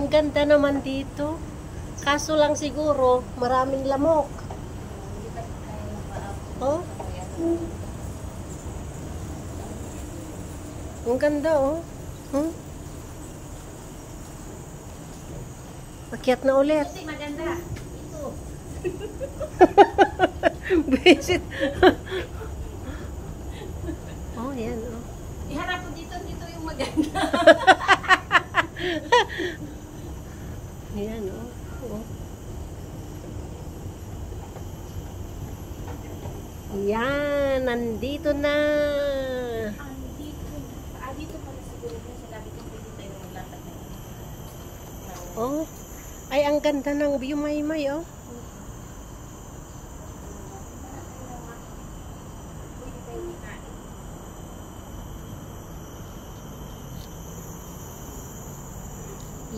ganda naman dito. Kaso lang siguro, maraming lamok. Oh? Ang ganda, oh. Hmm? Akyat na ulit. Kasi maganda. Ito. Visit. Oh, yan, oh. Iharap ko dito yung maganda. Yan, oh. Oh. Yan, nandito na. Dito pala siguro kung sinabi ko pwede tayo maglatag na yun. Oh. Ay, ang ganda ng view, Maymay, oh.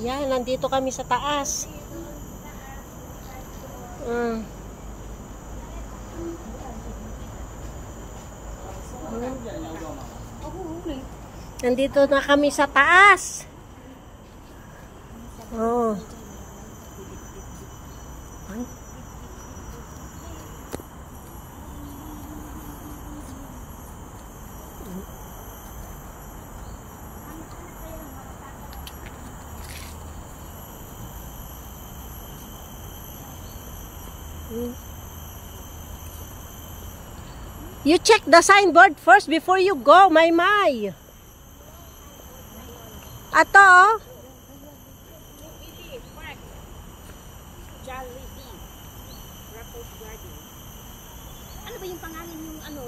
Yan, nandito kami sa taas. Nandito na kami sa taas. Oh. Ay. You check the signboard first before you go, Maymay. Ato, Ano ba yung pangalan yung ano,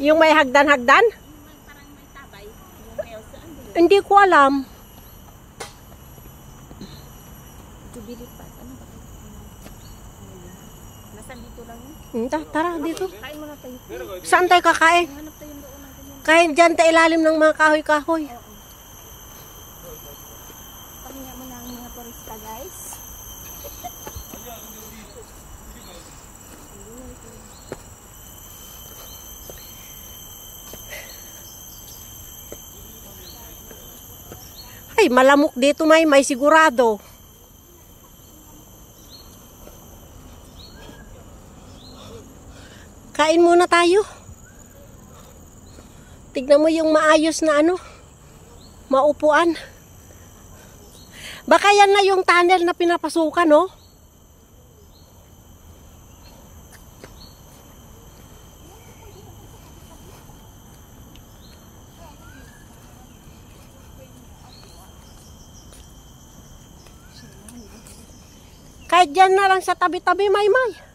yung may hagdan-hagdan? yung parang may tabay, yung may saan ba yun? Hindi ko alam. Jubilee Park, ano ba? Nasaan dito lang yun? Tara, dito. Kain muna tayo. Saan tayo kakain? Hanap tayo doon ng ganyan. Kain dyan sa ilalim ng mga kahoy-kahoy. Pahinga mo ng mga turista, guys. Ay, malamok dito, Maymay, sigurado. Kain muna tayo. Tignan mo yung maayos na ano, maupuan. Baka yan na yung tunnel na pinapasukan, no? Kahit dyan na lang sa tabi-tabi, Maymay.